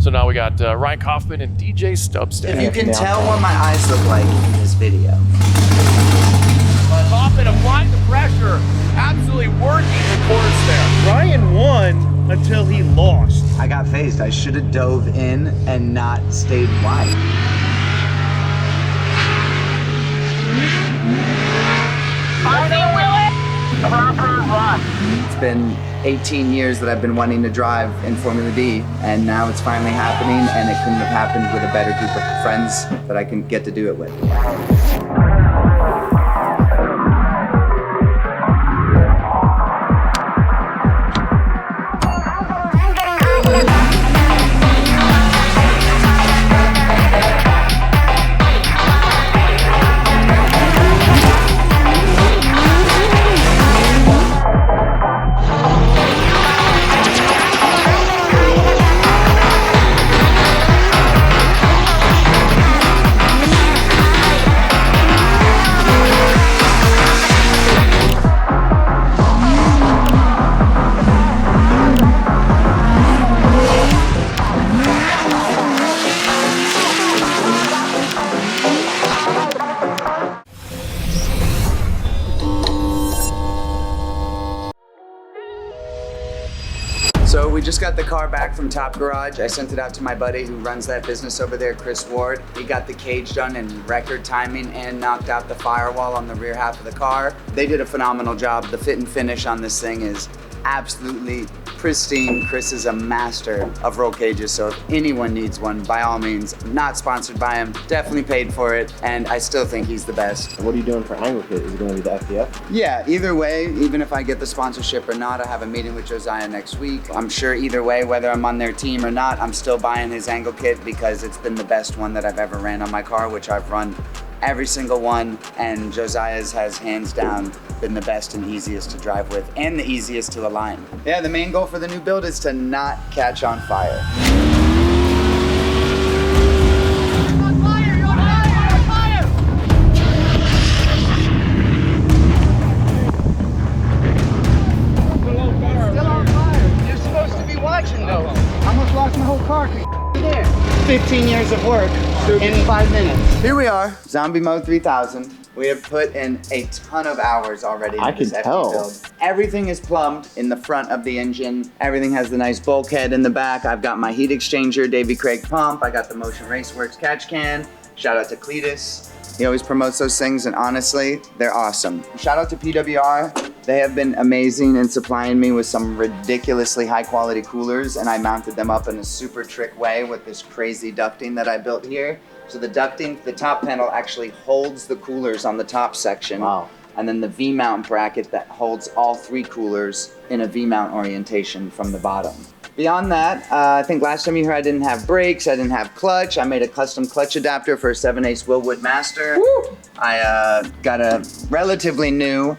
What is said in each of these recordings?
So now we got Ryan Kaufman and DJ Stubbs. If you can tell what my eyes look like in this video. Kaufman applying the pressure, absolutely working the course there. Ryan won until he lost. I got phased. I should have dove in and not stayed wide. It's been 18 years that I've been wanting to drive in Formula D, and now it's finally happening, and it couldn't have happened with a better group of friends that I can get to do it with. So we just got the car back from Top Garage. I sent it out to my buddy who runs that business over there, Chris Ward. He got the cage done in record timing and knocked out the firewall on the rear half of the car. They did a phenomenal job. The fit and finish on this thing is absolutely pristine. Chris is a master of roll cages, so if anyone needs one, by all means, not sponsored by him, definitely paid for it, and I still think he's the best. What are you doing for angle kit? Is it going to be the FDF? Yeah, either way, even if I get the sponsorship or not, I have a meeting with Josiah next week. I'm sure either way, whether I'm on their team or not, I'm still buying his angle kit because it's been the best one that I've ever ran on my car, which I've run every single one, and Josiah's has hands down been the best and easiest to drive with and the easiest to align. Yeah, the main goal for the new build is to not catch on fire. Still on fire. You're supposed to be watching though. I almost lost my whole car there. 15 years of work in 5 minutes. Here we are, Zombie Mode 3000. We have put in a ton of hours already in this FD build. Everything is plumbed in the front of the engine. Everything has the nice bulkhead in the back. I've got my heat exchanger, Davy Craig pump. I got the Motion Raceworks catch can. Shout out to Cletus. He always promotes those things, and honestly, they're awesome. Shout out to PWR. They have been amazing in supplying me with some ridiculously high quality coolers, and I mounted them up in a super trick way with this crazy ducting that I built here. So the ducting, the top panel actually holds the coolers on the top section. Wow. And then the V-mount bracket that holds all 3 coolers in a V-mount orientation from the bottom. Beyond that, I think last time you heard I didn't have brakes, I didn't have clutch. I made a custom clutch adapter for a 7/8 Willwood Master. Woo! I got a relatively new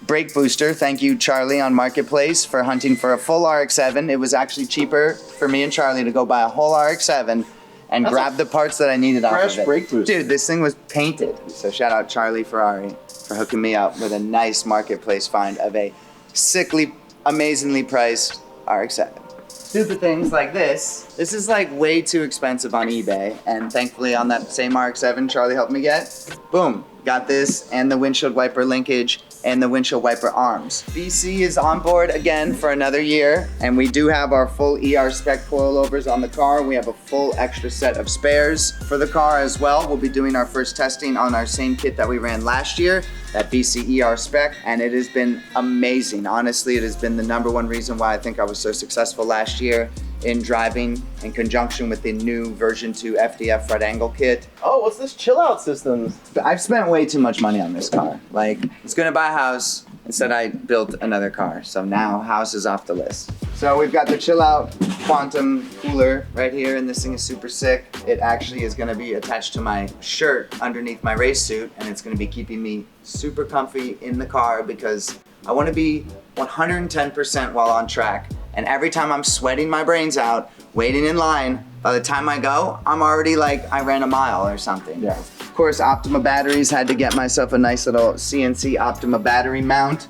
brake booster. Thank you, Charlie, on Marketplace for hunting for a full RX7. It was actually cheaper for me and Charlie to go buy a whole RX7 and grab the parts that I needed off of it. Fresh brake booster. Dude, this thing was painted. So shout out Charlie Ferrari for hooking me up with a nice Marketplace find of a sickly, amazingly priced RX7. Stupid things like this. This is like way too expensive on eBay, and thankfully on that same RX7 Charlie helped me get, boom, got this and the windshield wiper linkage and the windshield wiper arms. BC is on board again for another year, and we do have our full ER spec coilovers on the car. We have a full extra set of spares for the car as well. We'll be doing our first testing on our same kit that we ran last year, that BC ER spec, and it has been amazing. Honestly, it has been the #1 reason why I think I was so successful last year in driving in conjunction with the new version 2 FDF front angle kit. Oh, what's this chill out system? I've spent way too much money on this car. Like, I was gonna buy a house, instead I built another car. So now house is off the list. So we've got the chill out quantum cooler right here, and this thing is super sick. It actually is gonna be attached to my shirt underneath my race suit, and it's gonna be keeping me super comfy in the car because I wanna be 110% while on track. And every time I'm sweating my brains out, waiting in line, by the time I go, I'm already like, I ran a mile or something. Yeah. Of course, Optima batteries, had to get myself a nice little CNC Optima battery mount.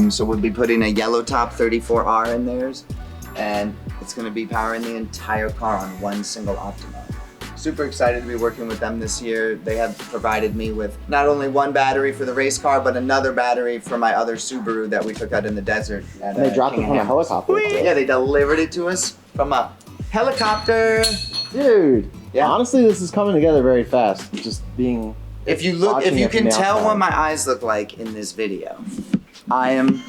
So we'll be putting a yellow top 34R in theirs. And It's gonna be powering the entire car on one single Optimo. Super excited to be working with them this year. They have provided me with not only one battery for the race car, but another battery for my other Subaru that we took out in the desert. And they dropped it from a helicopter. Yeah, they delivered it to us from a helicopter. Dude, Yeah. honestly, this is coming together very fast. Just being... If you look, if watching you it from can the tell outside. what my eyes look like in this video, I am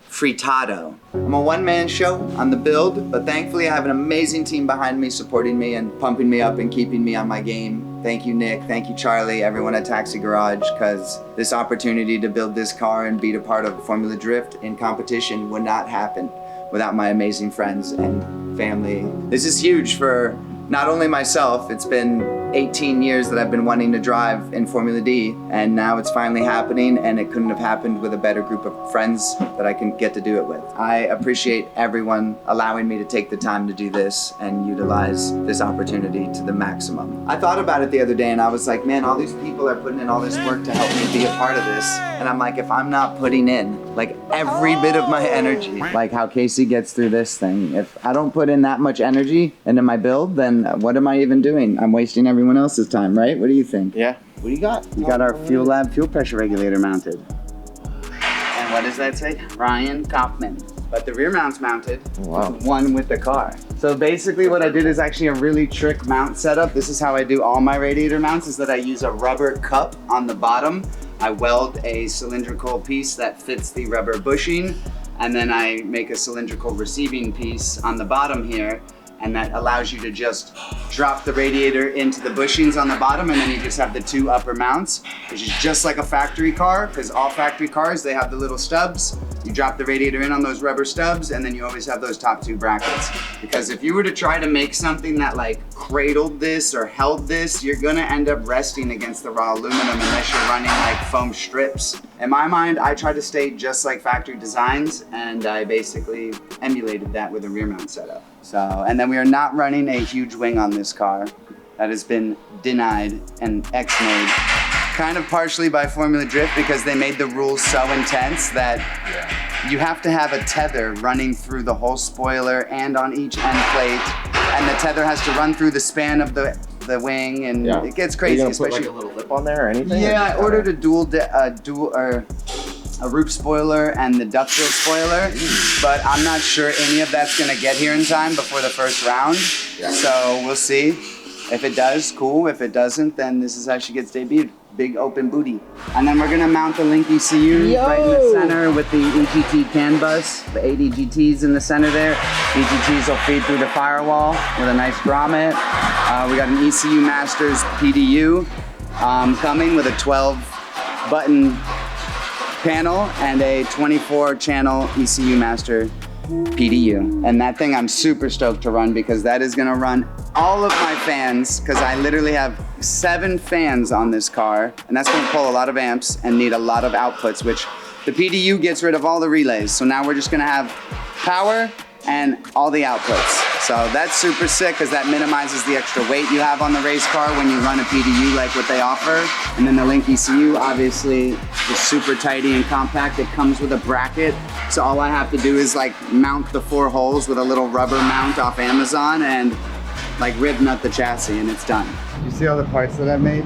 fritado. I'm a one-man show on the build, but thankfully I have an amazing team behind me supporting me and pumping me up and keeping me on my game. Thank you, Nick. Thank you, Charlie, everyone at Taxi Garage, because this opportunity to build this car and be a part of Formula Drift in competition would not happen without my amazing friends and family. This is huge for not only myself. It's been 18 years that I've been wanting to drive in Formula D, and now it's finally happening, and it couldn't have happened with a better group of friends that I can get to do it with. I appreciate everyone allowing me to take the time to do this and utilize this opportunity to the maximum. I thought about it the other day and I was like, man, all these people are putting in all this work to help me be a part of this. And I'm like, if I'm not putting in like every bit of my energy, like how Casey gets through this thing, if I don't put in that much energy into my build, then what am I even doing? I'm wasting everyone else's time, right? What do you think? Yeah. What do you got? We got our Fuel Lab fuel pressure regulator mounted. And what does that say? Ryan Kaufman. But the rear mount's mounted. Wow. One with the car. So basically what I did is actually a really trick mount setup. This is how I do all my radiator mounts, is that I use a rubber cup on the bottom. I weld a cylindrical piece that fits the rubber bushing, and then I make a cylindrical receiving piece on the bottom here, and that allows you to just drop the radiator into the bushings on the bottom, and then you just have the two upper mounts, which is just like a factory car, because all factory cars, they have the little stubs. You drop the radiator in on those rubber stubs, and then you always have those top two brackets. Because if you were to try to make something that like cradled this or held this, you're gonna end up resting against the raw aluminum unless you're running like foam strips. In my mind, I try to stay just like factory designs, and I basically emulated that with a rear mount setup. So, and then we are not running a huge wing on this car. That has been denied and X-made, kind of partially by Formula Drift, because they made the rules so intense that you have to have a tether running through the whole spoiler and on each end plate, and the tether has to run through the span of the wing, and it gets crazy. Are you gonna especially put like a little lip on there or anything? Yeah, I ordered a roof spoiler and the ductile spoiler, but I'm not sure any of that's gonna get here in time before the first round. So we'll see. If it does, cool. If it doesn't, then this is how she gets debuted. Big open booty. And then we're gonna mount the Link ECU right in the center with the EGT CAN bus, the 80 GTs in the center there. EGTs will feed through the firewall with a nice grommet. We got an ECU Masters PDU coming with a 12 button panel and a 24 channel ECU Master PDU. And that thing I'm super stoked to run, because that is gonna run all of my fans, because I literally have 7 fans on this car, and that's gonna pull a lot of amps and need a lot of outputs, which the PDU gets rid of all the relays. So now we're just gonna have power and all the outputs. So that's super sick, because that minimizes the extra weight you have on the race car when you run a PDU like what they offer. And then the Link ECU obviously is super tidy and compact. It comes with a bracket. So all I have to do is like mount the 4 holes with a little rubber mount off Amazon and like rib nut the chassis, and it's done. You see all the parts that I've made?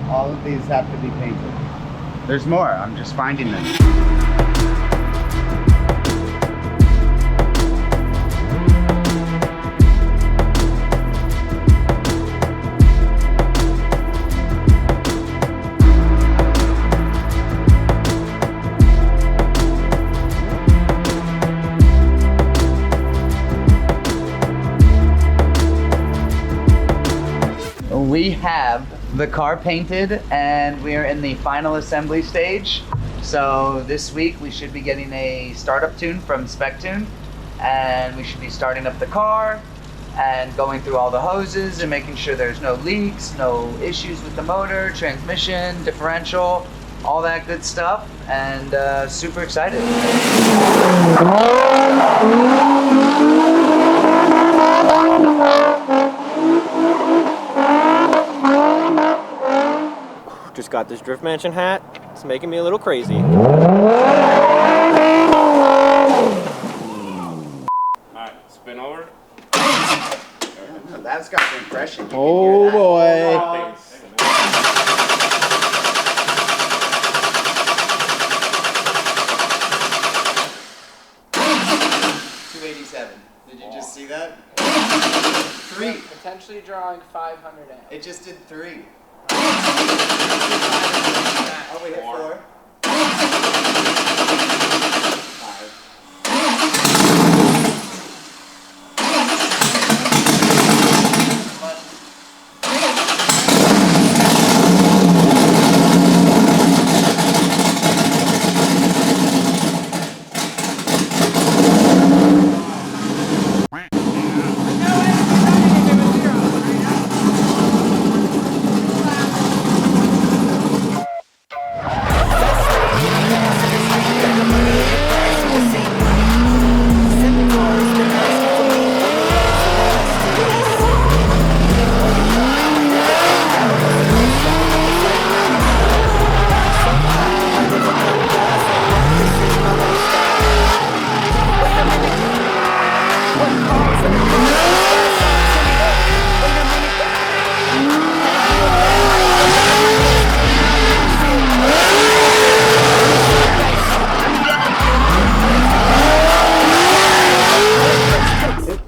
All of these have to be painted. There's more, I'm just finding them. We have the car painted and we are in the final assembly stage. So this week we should be getting a startup tune from Spec Tune, and we should be starting up the car and going through all the hoses and making sure there's no leaks, no issues with the motor, transmission, differential, all that good stuff, and super excited. Just got this Drift Mansion hat. It's making me a little crazy. Alright. More? No, that's got compression. You can Oh hear that. boy. 287. Did you just see that? 3. Potentially drawing 500 amps. It just did 3. Oh, we hit 4. 5.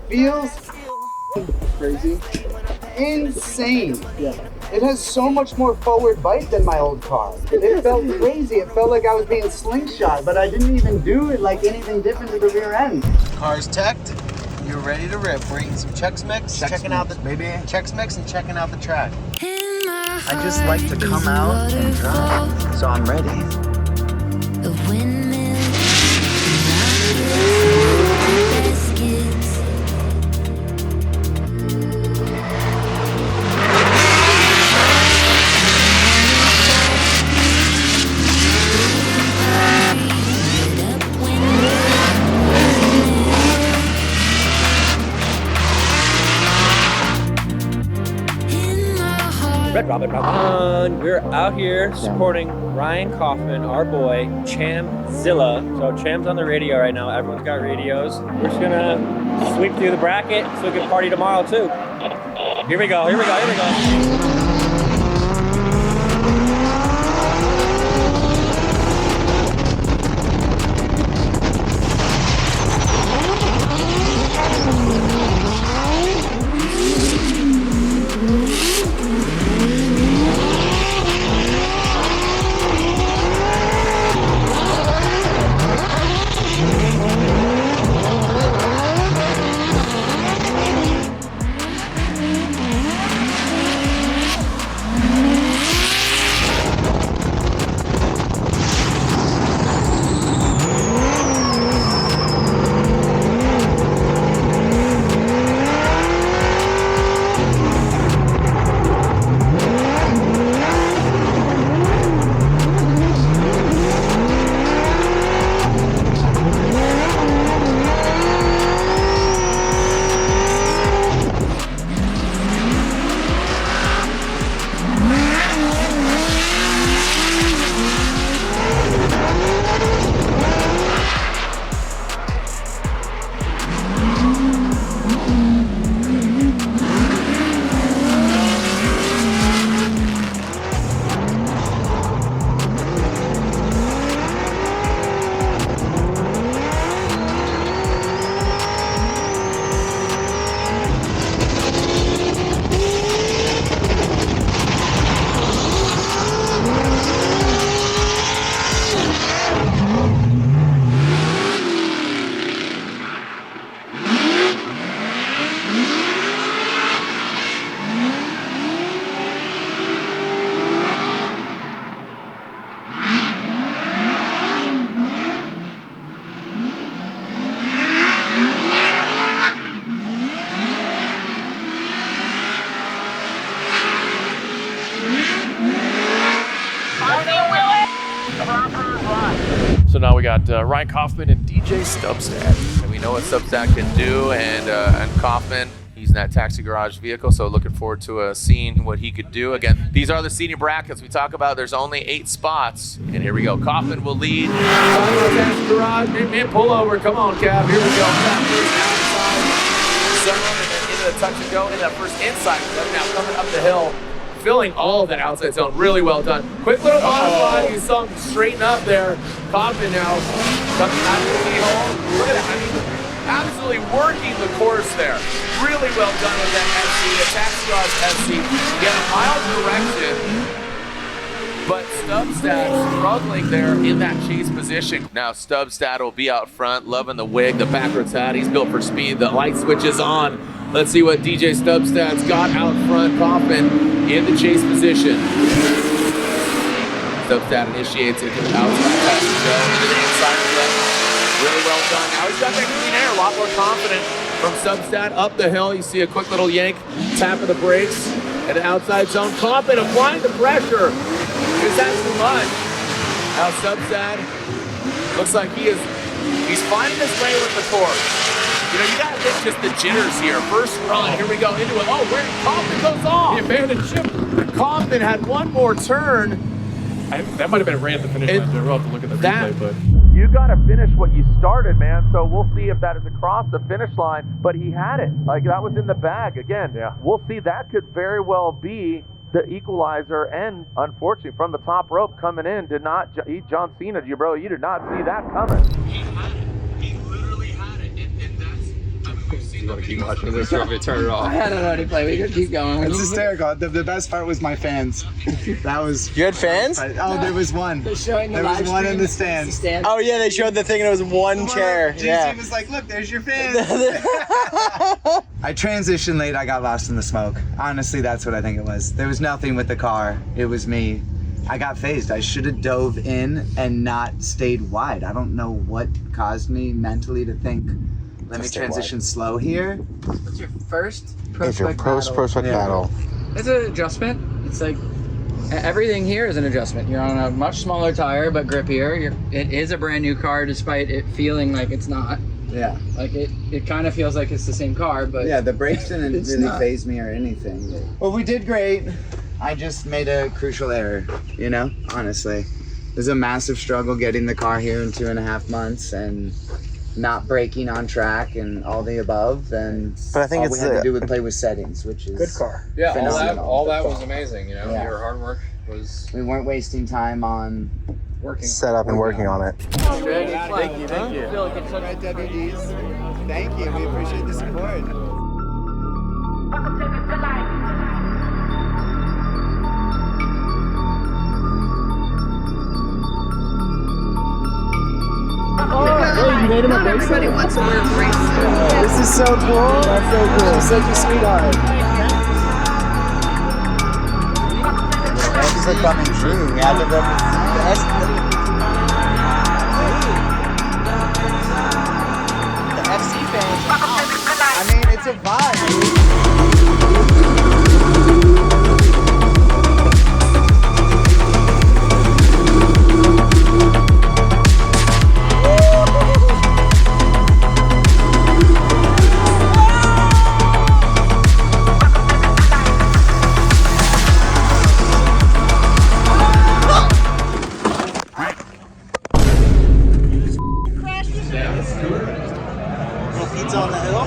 Feels crazy. Insane. Yeah. It has so much more forward bite than my old car. It felt crazy. It felt like I was being slingshot, but I didn't even do it like anything different to the rear end. Car's teched. You're ready to rip. We're eating some Chex Mix, checking out the baby Chex Mix, and checking out the track. I just like to come out and drive, so I'm ready. The windmill, biscuits. Red Robin, Robin. We're out here supporting Ryan Kaufman, our boy, Chamzilla. So Cham's on the radio right now. Everyone's got radios. We're just gonna sweep through the bracket so we can party tomorrow too. Here we go, here we go, here we go. So now we got Ryan Kaufman and DJ Stubbsat. And we know what Stubbsat can do, and Kaufman, he's in that taxi garage vehicle, so looking forward to seeing what he could do. Again, these are the senior brackets we talk about. There's only 8 spots, and here we go. Kaufman will lead. Taxi garage, and pull over. Come on, Cap. Here we go. touch and go in that first inside flip. Now coming up the hill, filling all of that outside zone. Really well done. Quick little bottom. You saw him straighten up there. Kaufman now coming out of the keyhole. Look at that. I mean, absolutely working the course there. Really well done with that FC. A taxi garage FC. Get a mild direction. But Stubstad struggling there in that chase position. Now Stubstad will be out front, loving the wig, the backwards hat. He's built for speed. The light switch is on. Let's see what DJ Stubstad's got out front. Kaufman in the chase position. Stubstad initiates into the outside pass and go into the inside flip. Really well done. Now he's got that clean air, a lot more confident from Stubstad up the hill. You see a quick little yank, tap of the brakes, and the outside zone. Kaufman applying the pressure. Is that too much? Now Stubstad looks like he's finding his way with the course. You know, you gotta think just the jitters here. First run, here we go into it. Oh, where Kaufman goes off. He abandoned ship. Kaufman had one more turn. That might have been ran at the finish line. We'll have to look at the replay, but You gotta finish what you started, man. So we'll see if that is across the finish line. But he had it. Like, that was in the bag. Again, yeah. We'll see. That could very well be the equalizer, and unfortunately from the top rope coming in, did not John Cena, you bro, you did not see that coming. He had it. He literally had it, and that's. you want to keep watching this or turn it off? I had it already played. We could keep going. It's hysterical. The best part was my fans. That was. You had fans? Oh, there was one. There was one in the stands. Oh yeah, they showed the thing and it was one chair. GC was like, look, there's your fans. I transitioned late. I got lost in the smoke. Honestly, that's what I think it was. There was nothing with the car. It was me. I got phased. I should have dove in and not stayed wide. I don't know what caused me mentally to think, let me transition slow here. What's your first It's your pro-spec battle. It's an adjustment. It's like everything here is an adjustment. You're on a much smaller tire, but grippier. It is a brand new car, despite it feeling like it's not. Yeah. Like it kind of feels like it's the same car, but yeah, the brakes didn't really phase me or anything. Well, we did great. I just made a crucial error, you know, honestly. It was a massive struggle getting the car here in 2.5 months and not braking on track and all the above. And but I think all we had to do with play with settings, which is good car. Yeah, phenomenal. all that was amazing. You know, Yeah. your hard work was. We weren't wasting time on working. Set up and working on it. Thank you. Right, WDs. Thank you. We appreciate the support. Oh, you made him a bracelet? Everybody wants to wear a bracelet. This is so cool. That's so cool. She's such a sweetheart. Dreams are coming true. We have to represent the FC fans. I mean, it's a vibe, dude. On the hill.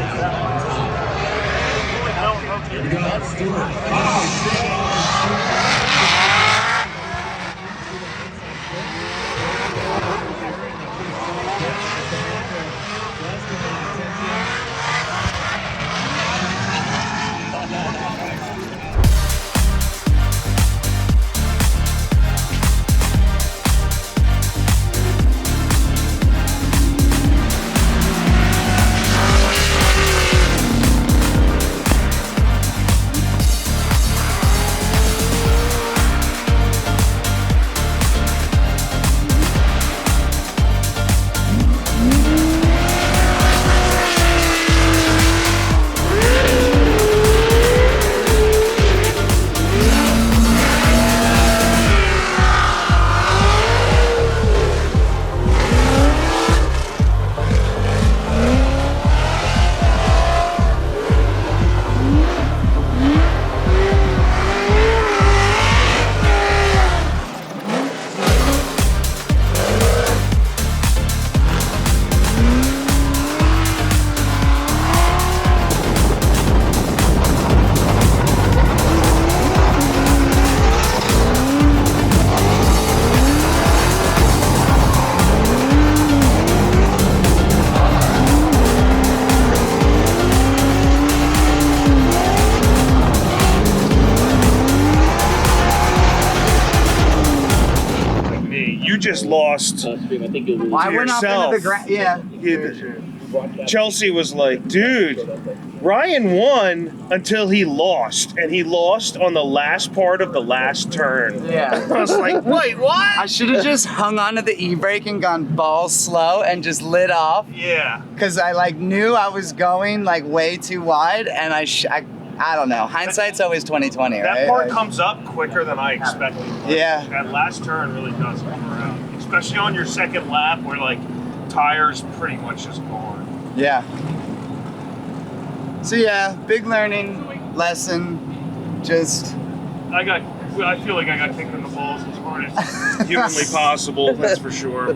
just lost I to went off into yourself. the ground. Yeah. Chelsea was like, dude, Ryan won until he lost, and he lost on the last part of the last turn. Yeah. I was like, wait, what? I should have just hung onto the e-brake and gone balls slow and just lit off. Yeah. Cause I like knew I was going like way too wide, and I don't know. Hindsight's always 20/20, right? That part comes up quicker than I expected. Yeah. That last turn really does come around, especially on your second lap where like tires pretty much just gone. Yeah. So yeah, big learning lesson. Just I feel like I got kicked in the balls as hard as humanly possible. That's for sure.